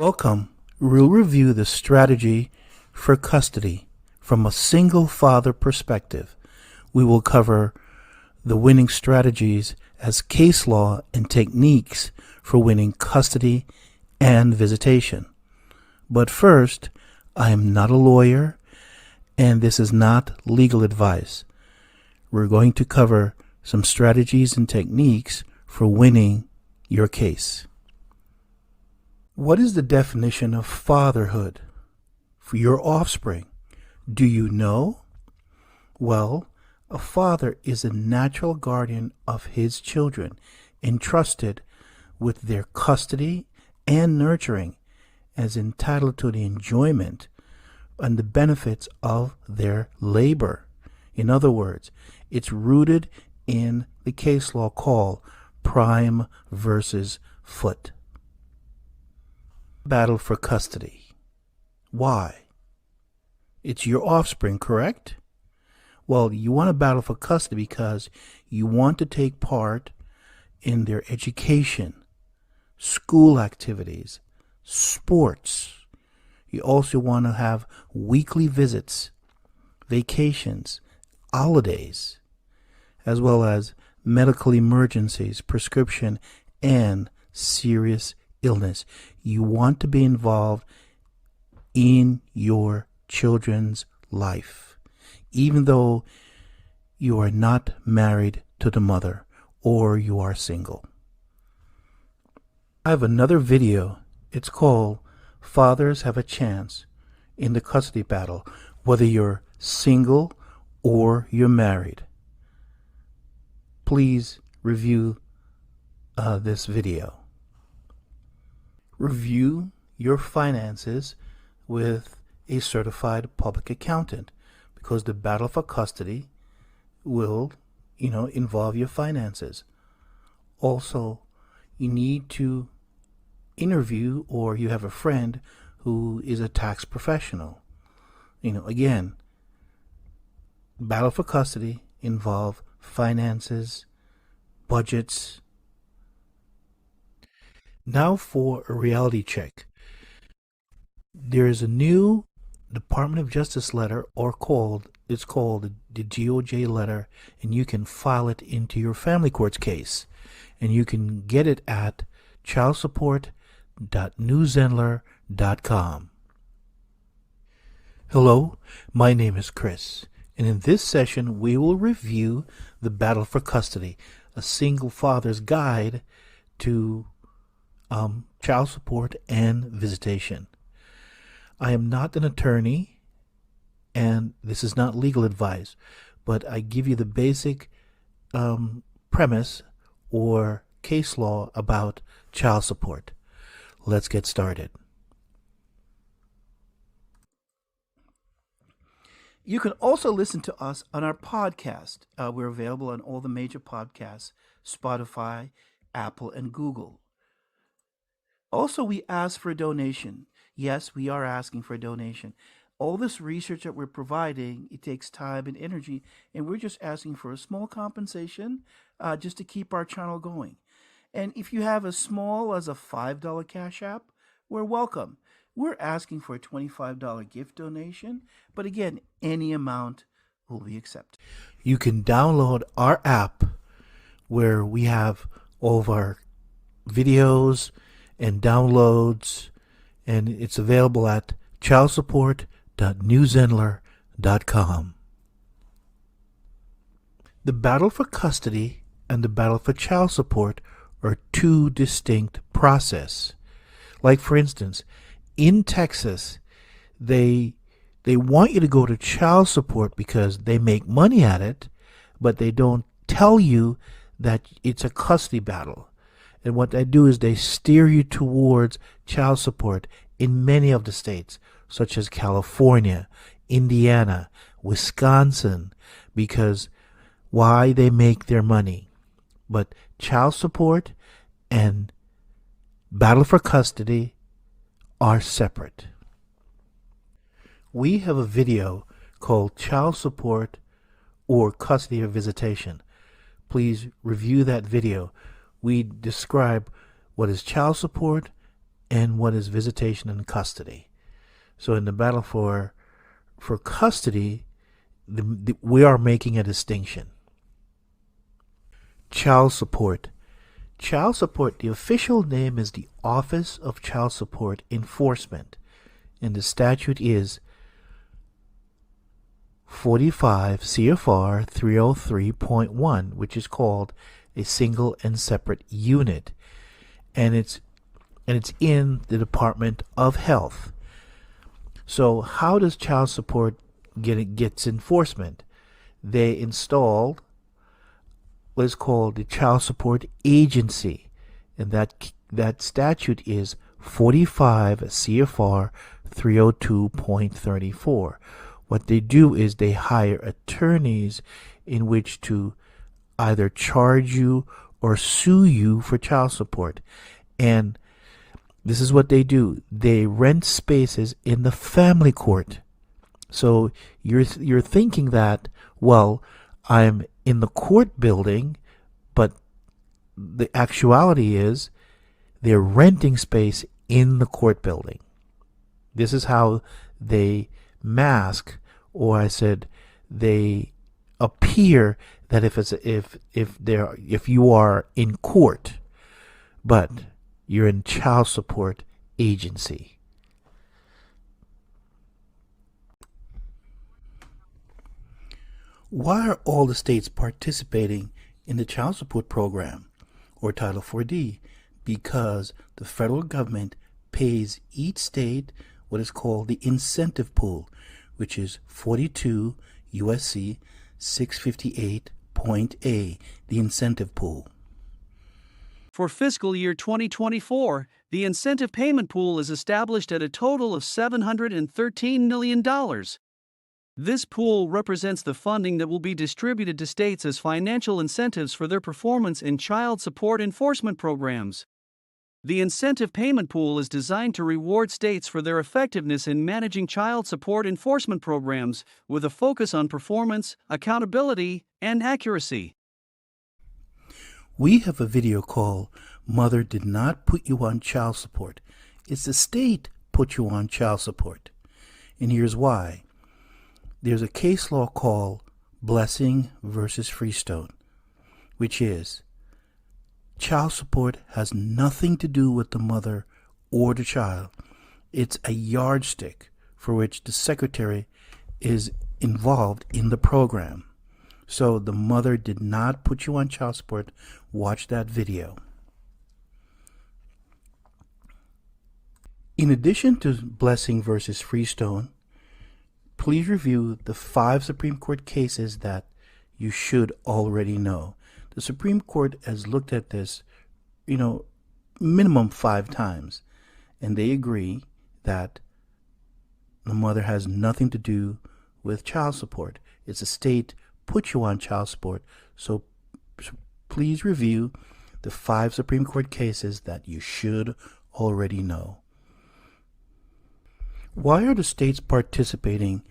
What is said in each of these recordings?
Welcome. We'll review the strategy for custody from a single father perspective. We will cover the winning strategies as case law and techniques for winning custody and visitation. But first, I am not a lawyer, and this is not legal advice. We're going to cover some strategies and techniques for winning your case. What is the definition of fatherhood for your offspring? Do you know? Well, a father is a natural guardian of his children, entrusted with their custody and nurturing, as entitled to the enjoyment and the benefits of their labor. In other words, it's rooted in the case law called Prime versus Foote. Battle for custody. Why? It's your offspring, correct? Well, you want to battle for custody because you want to take part in their education, school activities, sports. You also want to have weekly visits, vacations, holidays, as well as medical emergencies, prescription, and serious illness. You want to be involved in your children's life, even though you are not married to the mother or you are single. I have another video. It's called Fathers Have a Chance in the Custody Battle, whether you're single or you're married. Please review this video. Review your finances with a certified public accountant, because the battle for custody will, involve your finances. Also, you need to interview, or you have a friend who is a tax professional. Again, battle for custody involve finances, budgets. Now for a reality check. There is a new Department of Justice letter, it's called the DOJ Letter, and you can file it into your family courts case. And you can get it at childsupport.newsendler.com. Hello, my name is Chris, and in this session we will review the battle for custody, a single father's guide to child support and visitation. I am not an attorney, and this is not legal advice, but I give you the basic premise or case law about child support. Let's get started. You can also listen to us on our podcast. We're available on all the major podcasts, Spotify, Apple, and Google. Also, we ask for a donation. Yes, we are asking for a donation. All this research that we're providing, it takes time and energy, and we're just asking for a small compensation just to keep our channel going. And if you have as small as a $5 Cash App, we're welcome. We're asking for a $25 gift donation, but again, any amount will be accepted. You can download our app where we have all of our videos and downloads, and it's available at childsupport.newsendler.com. The battle for custody and the battle for child support are two distinct processes. Like, for instance, in Texas, they want you to go to child support because they make money at it, but they don't tell you that it's a custody battle. And what they do is they steer you towards child support in many of the states, such as California, Indiana, Wisconsin, because why? They make their money. But child support and battle for custody are separate. We have a video called Child Support or Custody or Visitation. Please review that video. We describe what is child support and what is visitation and custody. So in the battle for custody, we are making a distinction. Child support. Child support, the official name is the Office of Child Support Enforcement, and the statute is 45 CFR 303.1, which is called a single and separate unit, and it's in the Department of Health. So how does child support gets enforcement? They installed what is called the Child Support Agency, and that statute is 45 CFR 302.34. What they do is they hire attorneys in which to either charge you or sue you for child support. And this is what they do. They rent spaces in the family court. So you're thinking that, well, I'm in the court building, but the actuality is they're renting space in the court building. This is how they mask, or I said they appear that if you are in court, but you're in child support agency. Why are all the states participating in the child support program, or Title 4D? Because the federal government pays each state what is called the incentive pool, which is 42 USC 658.A, the incentive pool. For fiscal year 2024, the incentive payment pool is established at a total of $713 million. This pool represents the funding that will be distributed to states as financial incentives for their performance in child support enforcement programs. The incentive payment pool is designed to reward states for their effectiveness in managing child support enforcement programs, with a focus on performance, accountability, and accuracy. We have a video called Mother Did Not Put You on Child Support. It's the state put you on child support. And here's why. There's a case law called Blessing versus Freestone, which is child support has nothing to do with the mother or the child. It's a yardstick for which the secretary is involved in the program. So the mother did not put you on child support. Watch that video. In addition to Blessing versus Freestone, please review the 5 Supreme Court cases that you should already know. The Supreme Court has looked at this, minimum 5 times, and they agree that the mother has nothing to do with child support. It's a state put you on child support. So please review the 5 Supreme Court cases that you should already know. Why are the states participating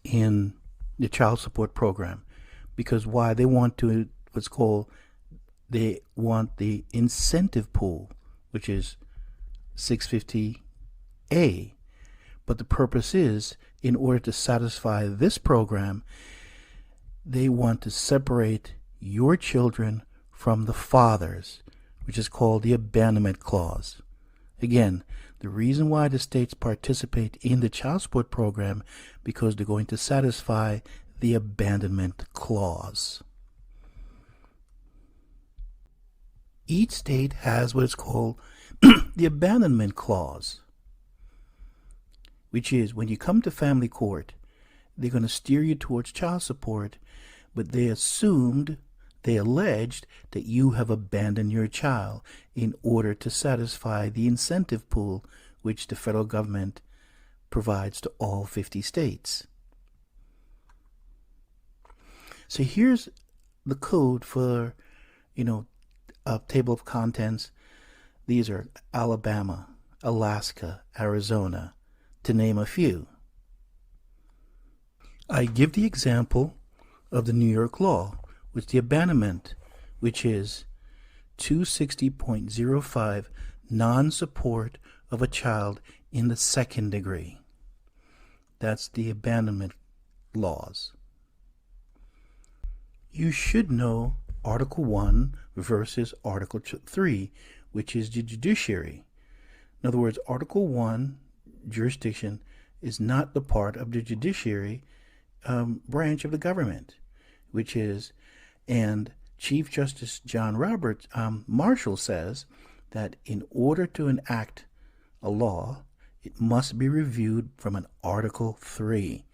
in the child support program? Because why? They want they want the incentive pool, which is 650A. But the purpose is, in order to satisfy this program, they want to separate your children from the fathers, which is called the abandonment clause. Again, the reason why the states participate in the child support program, because they're going to satisfy the abandonment clause. Each state has what is called the abandonment clause, which is when you come to family court, they're going to steer you towards child support, but they alleged that you have abandoned your child in order to satisfy the incentive pool which the federal government provides to all 50 states. So here's the code for, a table of contents. These are Alabama, Alaska, Arizona, to name a few. I give the example of the New York law, with the abandonment, which is 260.05 non-support of a child in the second degree. That's the abandonment laws. You should know Article 1 versus Article 3, which is the judiciary. In other words, Article 1, jurisdiction, is not the part of the judiciary branch of the government, which is, and Chief Justice John Roberts Marshall says that in order to enact a law, it must be reviewed from an Article 3,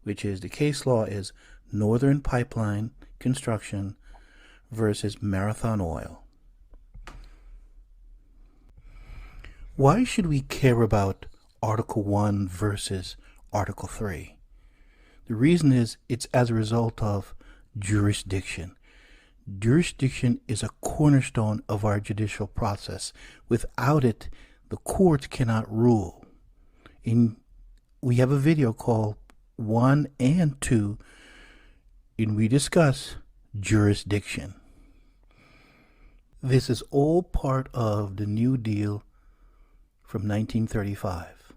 which is the case law is Northern Pipeline Construction versus Marathon Oil. Why should we care about Article 1 versus Article 3? The reason is it's as a result of jurisdiction. Jurisdiction is a cornerstone of our judicial process. Without it, the courts cannot rule. We have a video called 1 and 2, and we discuss jurisdiction. This is all part of the New Deal from 1935.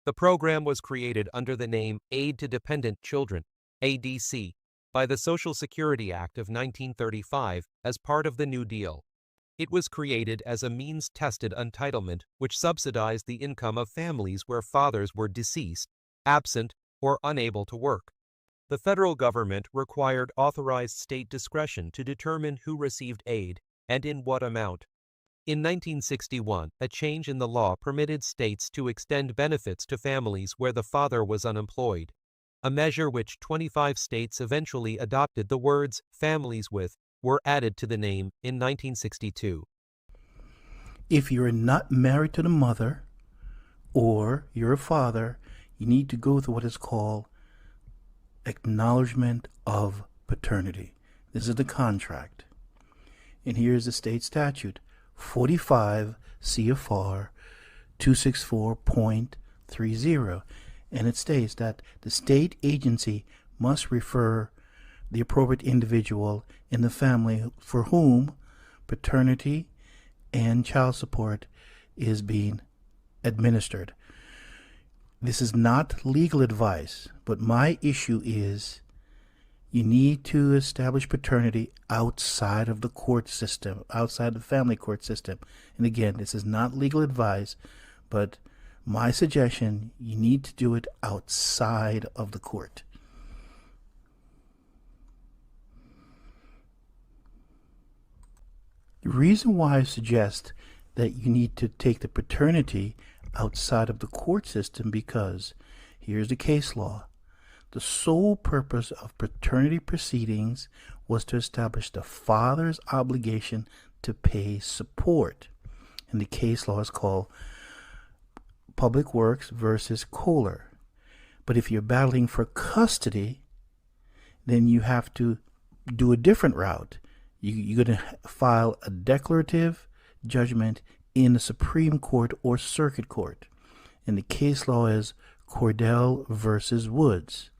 The program was created under the name Aid to Dependent Children, ADC, by the Social Security Act of 1935 as part of the New Deal. It was created as a means-tested entitlement which subsidized the income of families where fathers were deceased, absent, or unable to work. The federal government required authorized state discretion to determine who received aid and in what amount. In 1961, a change in the law permitted states to extend benefits to families where the father was unemployed, a measure which 25 states eventually adopted. The words "families with" were added to the name in 1962. If you're not married to the mother or you're a father, you need to go through what is called acknowledgement of paternity. This is the contract. And here's the state statute, 45 CFR 264.30. And it states that the state agency must refer the appropriate individual in the family for whom paternity and child support is being administered. This is not legal advice, but my issue is you need to establish paternity outside of the court system, outside the family court system. And again, this is not legal advice, but my suggestion, you need to do it outside of the court. The reason why I suggest that you need to take the paternity outside of the court system, because here's the case law. The sole purpose of paternity proceedings was to establish the father's obligation to pay support. And the case law is called Public Works versus Kohler. But if you're battling for custody, then you have to do a different route. You're going to file a declarative judgment in the Supreme Court or Circuit Court. And the case law is Cordell versus Woods.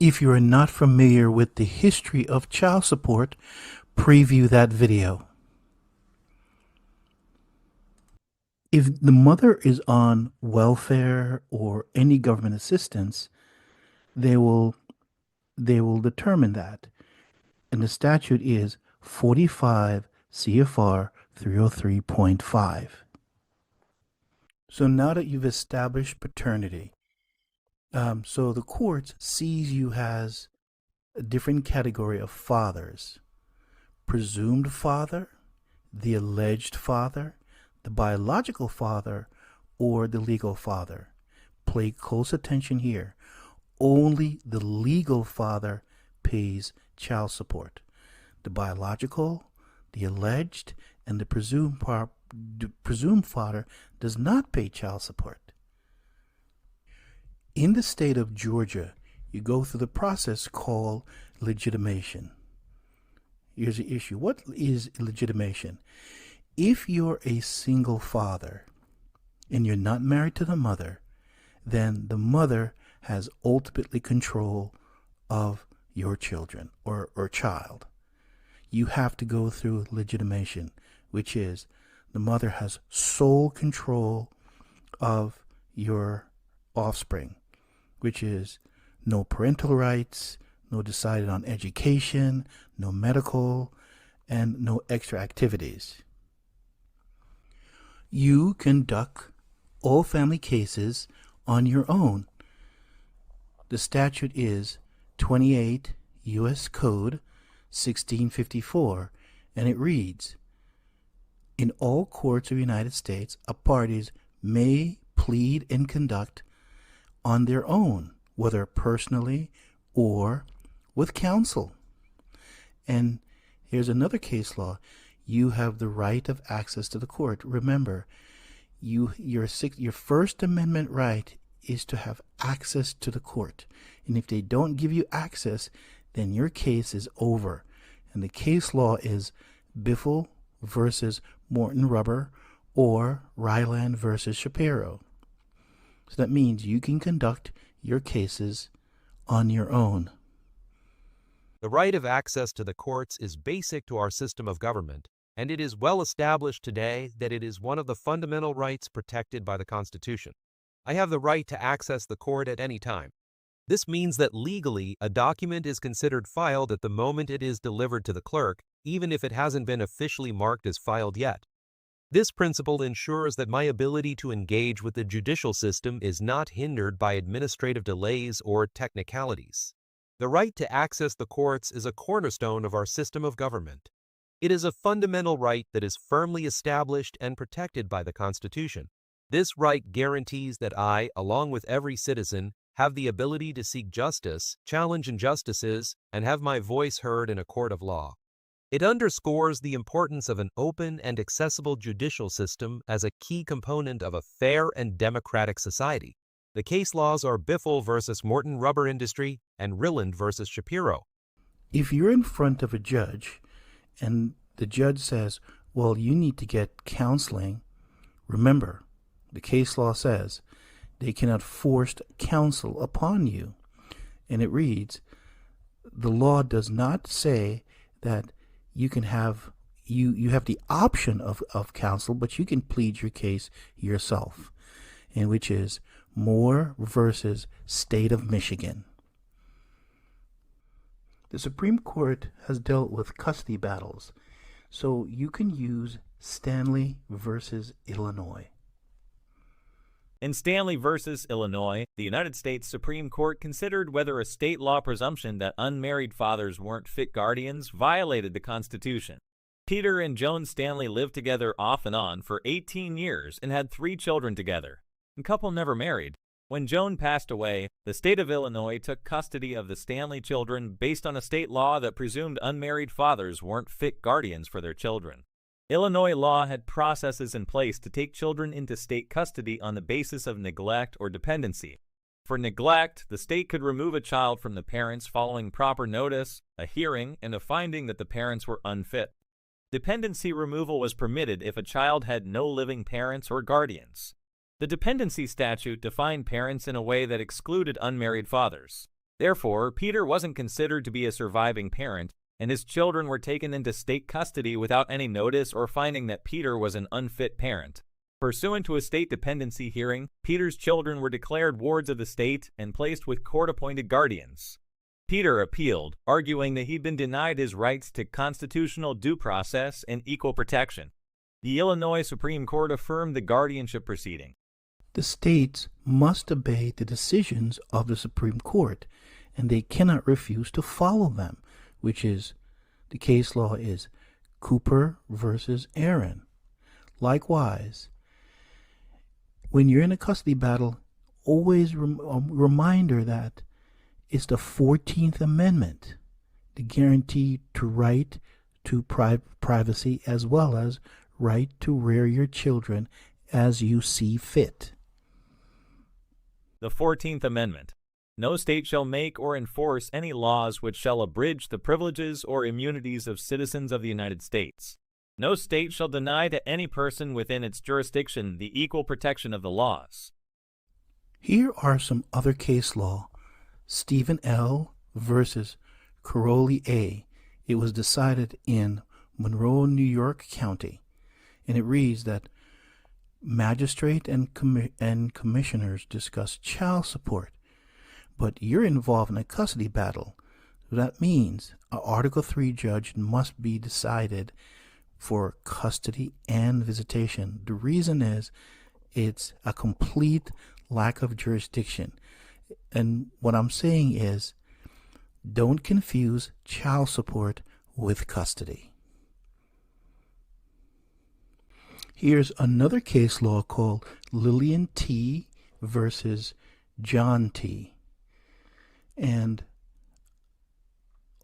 If you are not familiar with the history of child support, preview that video. If the mother is on welfare or any government assistance, they will determine that. And the statute is 45 CFR 303.5. So now that you've established paternity, so the court sees you as a different category of fathers: presumed father, the alleged father, the biological father, or the legal father. Pay close attention here. Only the legal father pays child support. The biological, the alleged, and the presumed father does not pay child support. In the state of Georgia, you go through the process called legitimation. Here's the issue. What is legitimation? If you're a single father and you're not married to the mother, then the mother has ultimately control of your children or child. You have to go through legitimation. which is the mother has sole control of your offspring, which is no parental rights, no decided on education, no medical, and no extra activities. You conduct all family cases on your own. The statute is 28 U.S. Code 1654, and it reads, "In all courts of the United States, a parties may plead and conduct on their own, whether personally or with counsel." And here's another case law. You have the right of access to the court. Remember, your First Amendment right is to have access to the court. And if they don't give you access, then your case is over. And the case law is Biffle versus Morton Rubber or Ryland versus Shapiro. So that means you can conduct your cases on your own. The right of access to the courts is basic to our system of government, and it is well established today that it is one of the fundamental rights protected by the Constitution. I have the right to access the court at any time. This means that legally, a document is considered filed at the moment it is delivered to the clerk, even if it hasn't been officially marked as filed yet. This principle ensures that my ability to engage with the judicial system is not hindered by administrative delays or technicalities. The right to access the courts is a cornerstone of our system of government. It is a fundamental right that is firmly established and protected by the Constitution. This right guarantees that I, along with every citizen, have the ability to seek justice, challenge injustices, and have my voice heard in a court of law. It underscores the importance of an open and accessible judicial system as a key component of a fair and democratic society. The case laws are Biffle versus Morton Rubber Industry and Ryland versus Shapiro. If you're in front of a judge and the judge says, well, you need to get counseling, remember, the case law says they cannot force counsel upon you. And it reads, the law does not say that you can have you have the option of counsel, but you can plead your case yourself, and which is Moore versus State of Michigan. The Supreme Court has dealt with custody battles, so you can use Stanley versus Illinois. In Stanley versus Illinois, the United States Supreme Court considered whether a state law presumption that unmarried fathers weren't fit guardians violated the Constitution. Peter and Joan Stanley lived together off and on for 18 years and had 3 children together. The couple never married. When Joan passed away, the state of Illinois took custody of the Stanley children based on a state law that presumed unmarried fathers weren't fit guardians for their children. Illinois law had processes in place to take children into state custody on the basis of neglect or dependency. For neglect, the state could remove a child from the parents following proper notice, a hearing, and a finding that the parents were unfit. Dependency removal was permitted if a child had no living parents or guardians. The dependency statute defined parents in a way that excluded unmarried fathers. Therefore, Peter wasn't considered to be a surviving parent, and his children were taken into state custody without any notice or finding that Peter was an unfit parent. Pursuant to a state dependency hearing, Peter's children were declared wards of the state and placed with court-appointed guardians. Peter appealed, arguing that he'd been denied his rights to constitutional due process and equal protection. The Illinois Supreme Court affirmed the guardianship proceeding. The states must obey the decisions of the Supreme Court, and they cannot refuse to follow them, which is, the case law is Cooper versus Aaron. Likewise, when you're in a custody battle, always a reminder that it's the 14th Amendment, the guarantee to right to privacy as well as right to rear your children as you see fit. The 14th Amendment. No state shall make or enforce any laws which shall abridge the privileges or immunities of citizens of the United States. No state shall deny to any person within its jurisdiction the equal protection of the laws. Here are some other case law. Stephen L. versus Caroli A. It was decided in Monroe, New York County. And it reads that magistrate and commissioners discuss child support, but you're involved in a custody battle. That means an Article 3 judge must be decided for custody and visitation. The reason is it's a complete lack of jurisdiction. And what I'm saying is, don't confuse child support with custody. Here's another case law called Lillian T. versus John T. And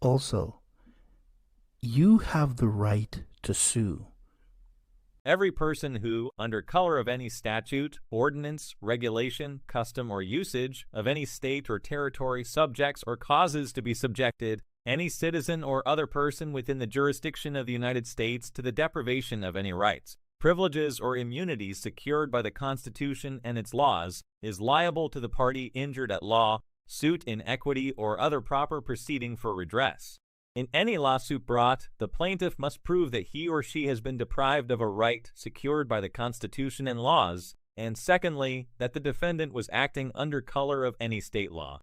also, you have the right to sue. Every person who, under color of any statute, ordinance, regulation, custom, or usage of any state or territory subjects or causes to be subjected any citizen or other person within the jurisdiction of the United States to the deprivation of any rights, privileges, or immunities secured by the Constitution and its laws, is liable to the party injured at law, suit in equity, or other proper proceeding for redress. In any lawsuit brought, the plaintiff must prove that he or she has been deprived of a right secured by the Constitution and laws, and secondly, that the defendant was acting under color of any state law.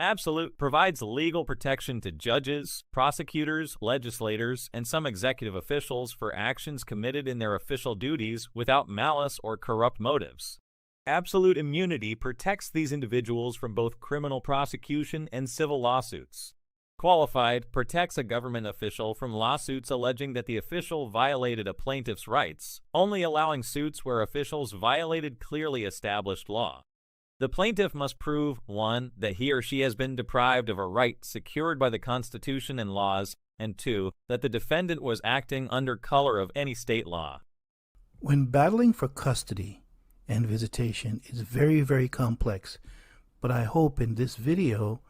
Absolute provides legal protection to judges, prosecutors, legislators, and some executive officials for actions committed in their official duties without malice or corrupt motives. Absolute immunity protects these individuals from both criminal prosecution and civil lawsuits. Qualified protects a government official from lawsuits alleging that the official violated a plaintiff's rights, only allowing suits where officials violated clearly established law. The plaintiff must prove 1. That he or she has been deprived of a right secured by the Constitution and laws, and 2. That the defendant was acting under color of any state law. When battling for custody and visitation is very, very complex, but I hope in this video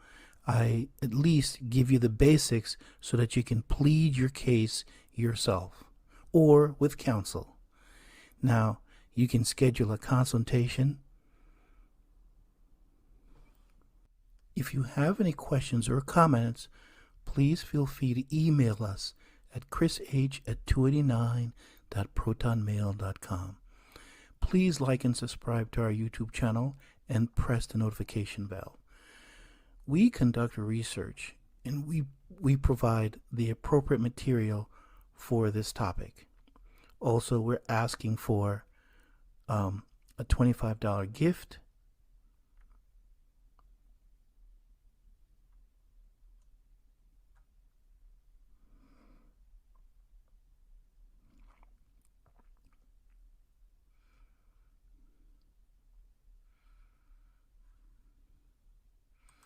I at least give you the basics so that you can plead your case yourself or with counsel. Now, you can schedule a consultation. If you have any questions or comments, please feel free to email us at chrish@289.protonmail.com. Please like and subscribe to our YouTube channel and press the notification bell. We conduct research and we provide the appropriate material for this topic. Also, we're asking for a $25 gift